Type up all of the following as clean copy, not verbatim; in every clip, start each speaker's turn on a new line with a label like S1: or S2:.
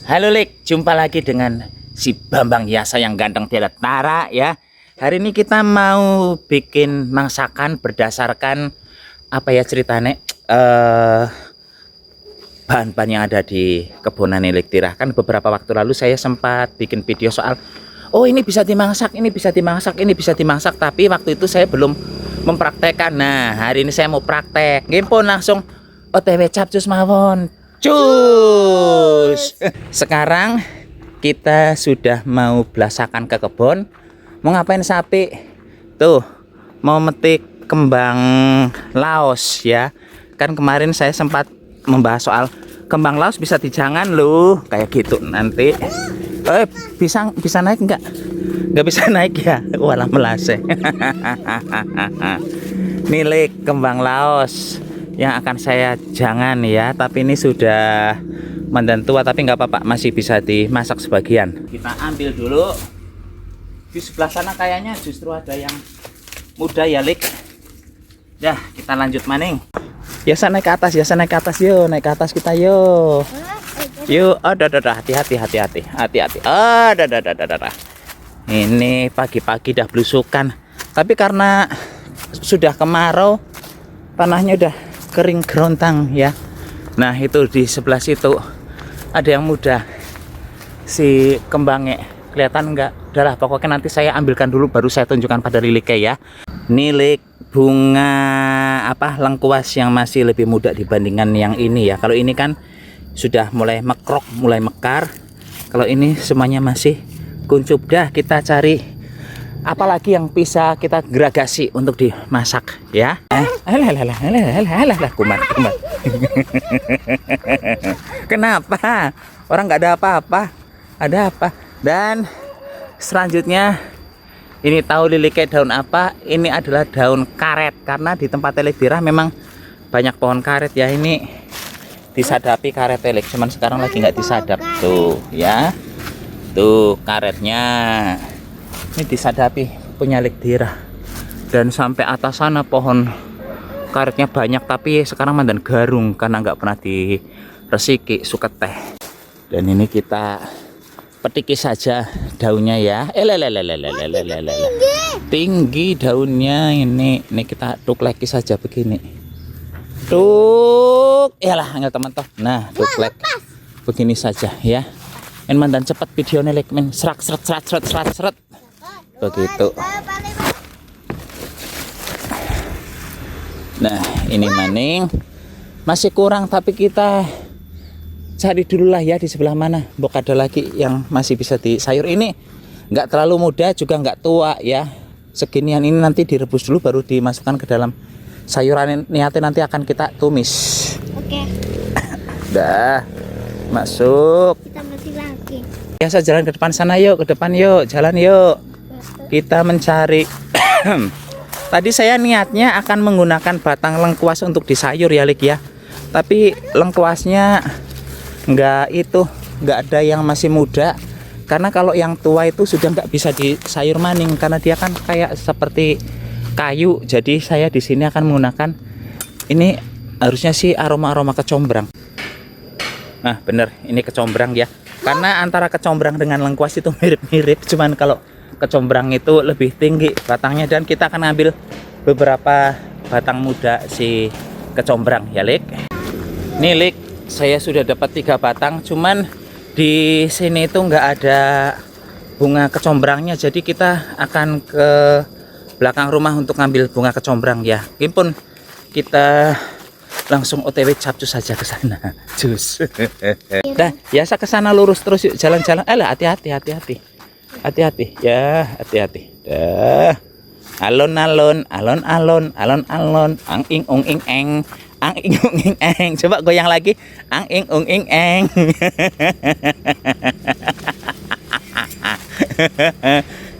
S1: Halo Lik, jumpa lagi dengan si Bambang Yasa yang ganteng tidak tara ya. Hari ini kita mau bikin masakan berdasarkan apa ya ceritanya bahan-bahan yang ada di kebunan Lik Tira. Kan beberapa waktu lalu saya sempat bikin video soal ini bisa dimasak, ini bisa dimasak, ini bisa dimasak, tapi waktu itu saya belum mempraktekkan. Nah, hari ini saya mau praktek. Gimpun langsung OTW capcus mawon. Cus. Sekarang kita sudah mau belasakan ke kebun. Mau ngapain sapi? Tuh, mau metik kembang laos ya. Kan kemarin saya sempat membahas soal kembang laos bisa dijangan loh, kayak gitu nanti. Bisa naik enggak? Enggak bisa naik ya. Walah melase. Milik kembang laos yang akan saya jangan ya, tapi ini sudah mandan tua, tapi nggak apa-apa, masih bisa dimasak sebagian. Kita ambil dulu. Di sebelah sana kayaknya justru ada yang muda ya Lik. Ya kita lanjut maning. Ya saya naik ke atas, ya saya naik ke atas, yuk naik ke atas kita yuk. Yuk, hati-hati. Ini pagi-pagi dah belusukan, tapi karena sudah kemarau, tanahnya udah kering gerontang ya. Nah itu di sebelah situ ada yang muda, si kembangnya kelihatan enggak? Udahlah pokoknya nanti saya ambilkan dulu baru saya tunjukkan pada Lilik ya. Nilik bunga lengkuas yang masih lebih muda dibandingkan yang ini ya. Kalau ini kan sudah mulai mekrok, mulai mekar. Kalau ini semuanya masih kuncup. Dah kita cari apalagi yang bisa kita geragasi untuk dimasak ya. Kumat. Kenapa? Orang nggak ada apa-apa. Ada apa? Dan selanjutnya ini tahu Lilik daun apa? Ini adalah daun karet, karena di tempat Lik Tira memang banyak pohon karet ya. Ini disadapi karet Lik, cuman sekarang lagi nggak disadap tuh ya. Tuh karetnya. Ini disadapi punya Lik Tira. Dan sampai atas sana pohon karetnya banyak, tapi sekarang mandan garung karena nggak pernah diresiki suket teh. Dan ini kita petiki saja daunnya ya. Tinggi daunnya ini. Ini kita tukleki saja begini. Tuk, iyalah angel teman toh. Nah, tuklek begini saja ya. En mandan cepat videonya Lik men serat. Begitu. Nah ini maning masih kurang, tapi kita cari dulu lah ya di sebelah mana. Bok ada lagi yang masih bisa disayur. Ini nggak terlalu muda juga nggak tua ya. Seginian ini nanti direbus dulu baru dimasukkan ke dalam sayuran. Niatnya nanti akan kita tumis. Oke. Dah masuk. Kita masih lagi. Biasa jalan ke depan sana yuk, ke depan yuk, jalan yuk. Kita mencari. Tadi saya niatnya akan menggunakan batang lengkuas untuk disayur ya Lik ya. Tapi lengkuasnya nggak ada yang masih muda. Karena kalau yang tua itu sudah nggak bisa disayur maning, karena dia kan kayak seperti kayu. Jadi saya di sini akan menggunakan ini, harusnya sih aroma kecombrang. Nah bener, ini kecombrang ya. Karena antara kecombrang dengan lengkuas itu mirip-mirip, cuman kalau kecombrang itu lebih tinggi batangnya. Dan kita akan ambil beberapa batang muda si kecombrang ya Lik. Nih Lik, saya sudah dapat 3 batang, cuman di sini itu nggak ada bunga kecombrangnya. Jadi kita akan ke belakang rumah untuk ngambil bunga kecombrang ya. Gimpun kita langsung OTW capcus saja ke sana. Cus. Dah, biasa ke sana lurus terus yuk, jalan-jalan. Hati-hati ya, hati-hati. Dah. Alon-alon, ang ing ung ing eng, ang ing ung ing eng. Coba goyang lagi. Ang ing ung ing eng.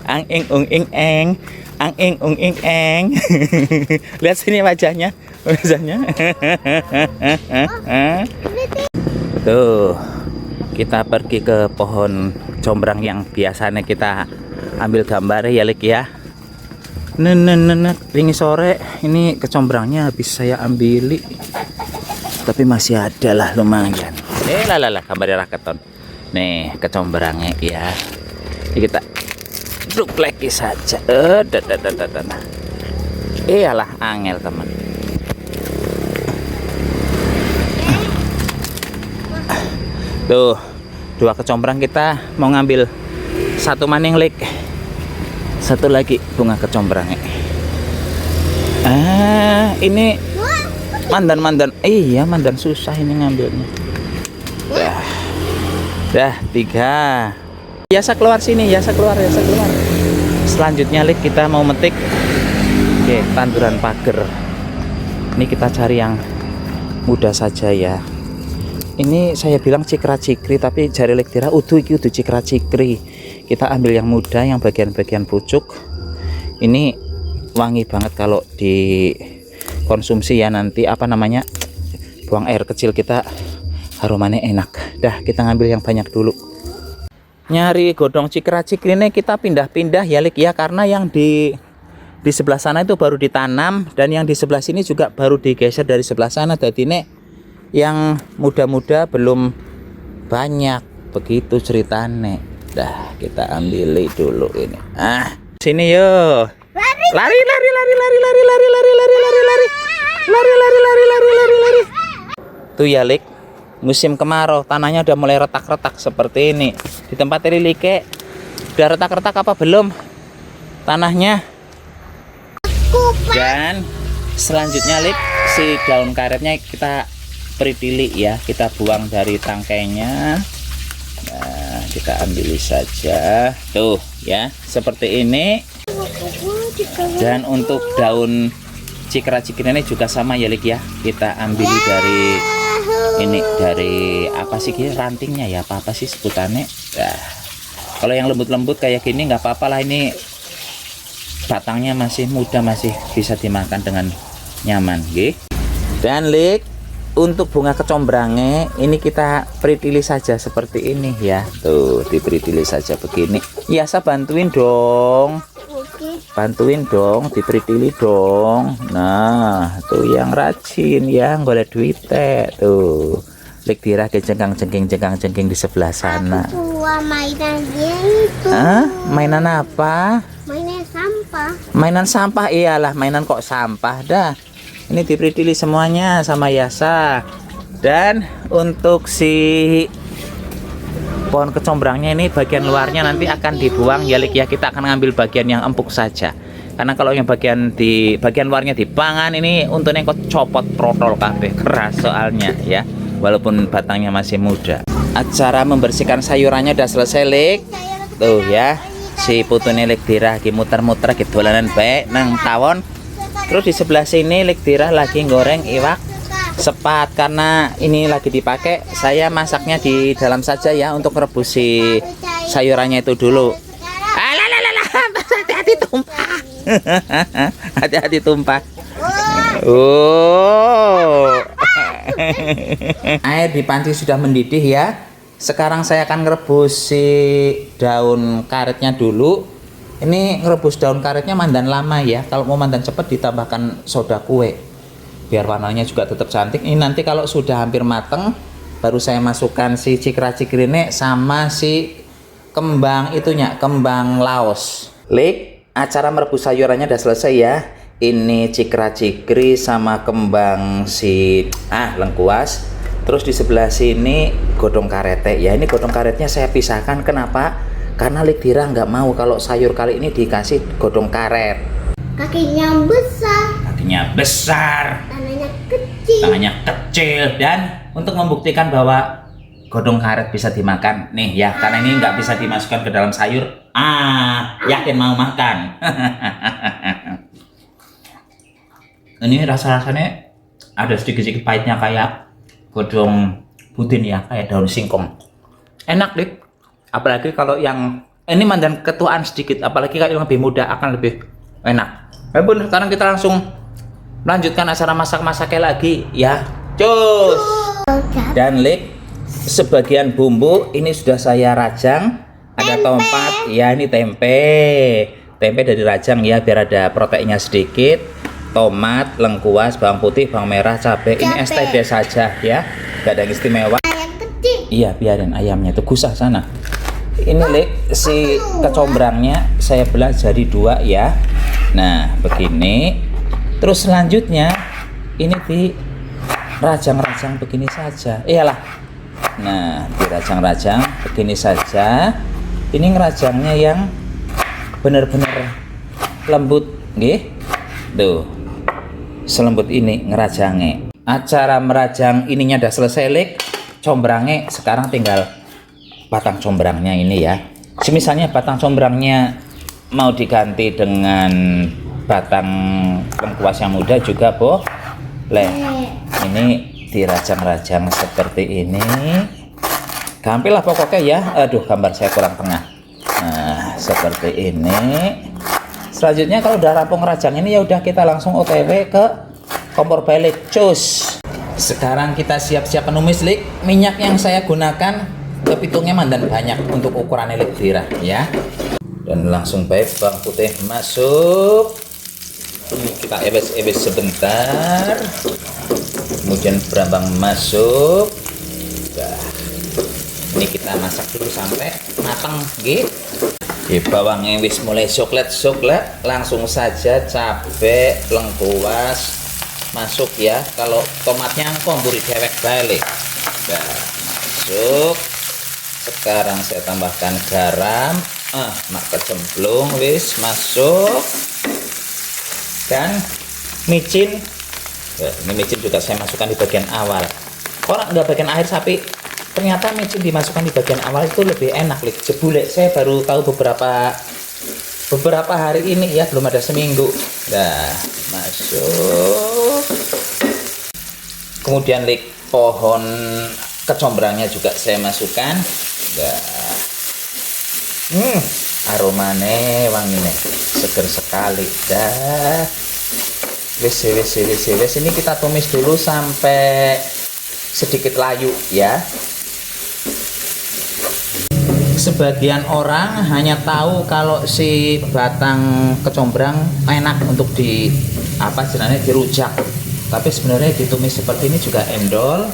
S1: Ang ing ung ing eng, ang ing ung ing eng. Lihat sini wajahnya. Tuh, kita pergi ke pohon combrang yang biasanya kita ambil gambar ya Lik ya. Ini sore ini kecombrangnya habis saya ambili, tapi masih ada lah lumayan. Gambar raketon. Nih kecombrangnya ya. Ini kita dupleki saja. Iyalah angel teman. Tuh, 2 kecombrang kita mau ngambil 1 maning lik. 1 lagi bunga kecombrangnya. Ini mandan. Iya, mandan susah ini ngambilnya. Dah 3. Biasa keluar sini, biasa keluar. Selanjutnya lik kita mau metik. Oke, tanduran pager. Ini kita cari yang muda saja ya. Ini saya bilang cikra-cikri, tapi jari Lekdira udah cikra-cikri. Kita ambil yang muda, yang bagian-bagian pucuk. Ini wangi banget kalau dikonsumsi ya, nanti apa namanya, buang air kecil kita, harumannya enak. Dah kita ngambil yang banyak dulu. Nyari godong cikra-cikri ini kita pindah-pindah ya Lik ya, karena yang di sebelah sana itu baru ditanam, dan yang di sebelah sini juga baru digeser dari sebelah sana. Jadi ini yang muda-muda belum banyak, begitu ceritane. Dah kita ambil dulu ini. Sini yo. Lari. Tuh ya Lik, musim kemarau tanahnya udah mulai retak-retak seperti ini. Di tempat ini Like udah retak-retak apa belum tanahnya? Dan selanjutnya Lik, si daun karetnya kita peritili ya, kita buang dari tangkainya. Nah, kita ambil saja tuh ya, seperti ini. Dan untuk daun cikra-cikri ini juga sama ya Lik ya, kita ambil dari ini, dari apa sih rantingnya ya, apa sih sebutannya. Nah, kalau yang lembut-lembut kayak gini nggak apa-apa lah, ini batangnya masih muda, masih bisa dimakan dengan nyaman gitu. Dan Lik, untuk bunga kecombrangnya ini kita peritili saja seperti ini ya. Tuh, diperitili saja begini. Ya, saya bantuin dong. Bantuin dong, diperitili dong. Nah, tuh yang rajin ya, golek duit tuh. Lekdira ke jengkang-jengking di sebelah sana.
S2: Mainan itu.
S1: Mainan apa?
S2: Mainan sampah.
S1: Mainan sampah, iyalah, mainan kok sampah dah. Ini diperitili semuanya sama Yasa. Dan untuk si pohon kecombrangnya ini bagian luarnya nanti akan dibuang ya Lik ya, kita akan ngambil bagian yang empuk saja. Karena kalau yang bagian luarnya dipangan, ini untungnya kok copot protol kabeh, keras soalnya ya. Walaupun batangnya masih muda. Acara membersihkan sayurannya udah selesai Lik. Tuh ya, si putune Lekdira lagi muter-muter gitu dolanan baik nang tawon. Terus di sebelah sini Lekdira lagi goreng iwak sepat, karena ini lagi dipakai. Saya masaknya di dalam saja ya, untuk merebus si sayurannya itu dulu. Hati-hati tumpah. Hati-hati tumpah. Air di panci sudah mendidih ya. Sekarang saya akan merebus si daun karetnya dulu. Ini ngerebus daun karetnya mandan lama ya. Kalau mau mandan cepat ditambahkan soda kue, biar warnanya juga tetap cantik. Ini nanti kalau sudah hampir mateng, baru saya masukkan si cikra-cikri ini sama si kembang itunya, kembang laos. Lik, acara merebus sayurannya udah selesai ya. Ini cikra-cikri sama kembang si lengkuas. Terus di sebelah sini godong karete ya. Ini godong karetnya saya pisahkan. Kenapa? Karena Lekdira nggak mau kalau sayur kali ini dikasih godong karet.
S2: Kakinya besar.
S1: Kakinya besar. Tangannya kecil. Dan untuk membuktikan bahwa godong karet bisa dimakan, nih ya, karena ini nggak bisa dimasukkan ke dalam sayur. Yakin mau makan? Ini rasa-rasanya ada sedikit-sedikit pahitnya kayak godong putin ya, kayak daun singkong. Enak Dik. Apalagi kalau yang ini mandan ketuaan sedikit, apalagi kalau yang lebih muda akan lebih enak. Bun, sekarang kita langsung melanjutkan acara masak-masaknya lagi ya. Cus. Dan Lik, sebagian bumbu ini sudah saya rajang. Ada tomat, ya ini tempe. Tempe dari rajang ya, biar ada proteinnya sedikit. Tomat, lengkuas, bawang putih, bawang merah, cabai. Ini STD saja ya, gak ada yang istimewa.
S2: kecil.
S1: Iya, biarin ayamnya itu gusah sana. Ini Lik, si kecombrangnya saya belah jadi 2 ya. Nah, begini. Terus selanjutnya ini di rajang-rajang begini saja. Iyalah. Nah, dirajang-rajang begini saja. Ini ngerajangnya yang benar-benar lembut, nggih. Tuh. Selembut ini ngerajangnya. Acara merajang ininya udah selesai Lik. Combrangnya sekarang tinggal batang combrangnya ini ya. Misalnya batang combrangnya mau diganti dengan batang lengkuas yang muda juga boleh. Ini dirajang-rajang seperti ini. Gampang lah pokoknya ya. Aduh, gambar saya kurang tengah. Nah, seperti ini. Selanjutnya kalau udah rampung rajang ini ya udah kita langsung OTW ke kompor balik. Cus. Sekarang kita siap-siap menumis Lik. Minyak yang saya gunakan kepitungnya mandan banyak untuk ukuran Lik Dira ya. Dan langsung baik bawang putih masuk. Ini kita ebes-ebes sebentar. Kemudian berambang masuk. Nah, ini kita masak dulu sampai matang gitu. Bawangnya wis mulai coklat, langsung saja cabai lengkuas masuk ya. Kalau tomatnya kompuri dewek balik. Nah, masuk. Sekarang saya tambahkan garam. Mak kecemplung wis masuk. Dan micin. Ini micin juga saya masukkan di bagian awal. Orang nggak bagian akhir sapi. Ternyata micin dimasukkan di bagian awal itu lebih enak Lik. Jebule saya baru tahu beberapa hari ini ya, belum ada seminggu. Nah, masuk. Kemudian Lik, pohon kecombrangnya juga saya masukkan. Nah, aromanya wanginya seger sekali. Dah. Wes. Ini kita tumis dulu sampai sedikit layu ya. Sebagian orang hanya tahu kalau si batang kecombrang enak untuk dirujak. Tapi sebenarnya ditumis seperti ini juga endol.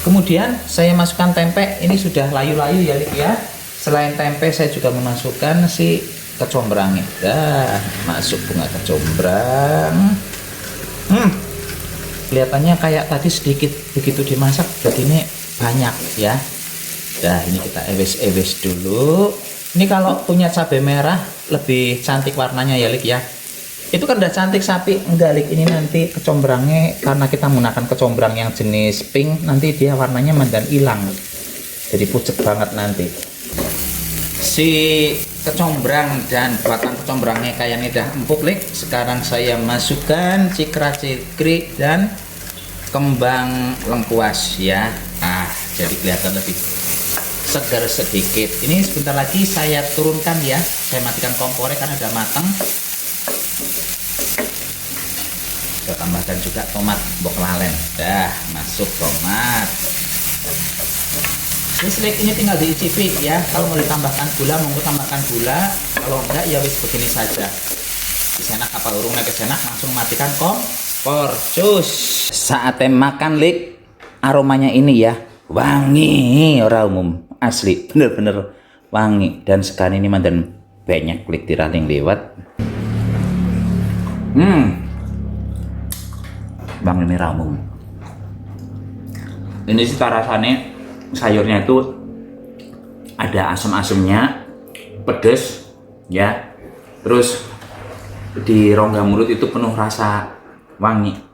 S1: Kemudian saya masukkan tempe. Ini sudah layu-layu ya Lik ya. Selain tempe saya juga memasukkan si kecombrangnya. Dah, masuk bunga kecombrang. Kelihatannya kayak tadi sedikit, begitu dimasak jadinya banyak ya. Nah, ini kita ewes dulu. Ini kalau punya cabai merah lebih cantik warnanya ya Lik ya. Itu kan udah cantik sapi. Enggak Lik, ini nanti kecombrangnya karena kita menggunakan kecombrang yang jenis pink, nanti dia warnanya mandan hilang. Jadi pucet banget nanti. Si kecombrang dan batang kecombrangnya kayaknya udah empuk Lik. Sekarang saya masukkan cikra-cikri dan kembang lengkuas ya. Jadi kelihatan lebih segar sedikit. Ini sebentar lagi saya turunkan ya. Saya matikan kompornya karena udah matang. Saya tambahkan juga tomat bok lalen. Dah masuk tomat. Ini tinggal diicipi ya. Kalau mau ditambahkan gula, mau tambahkan gula. Kalau enggak ya wis begini saja. Kesenak apa urungnya kesenak, langsung matikan kompor. Cus. Saatnya makan Lik. Aromanya ini ya, wangi ora umum. Asli, bener-bener wangi. Dan sekarang ini mandan banyak Lik diraling lewat. Wangi ini ramum. Ini sih rasanya sayurnya itu ada asam-asamnya, pedes ya. Terus di rongga mulut itu penuh rasa wangi.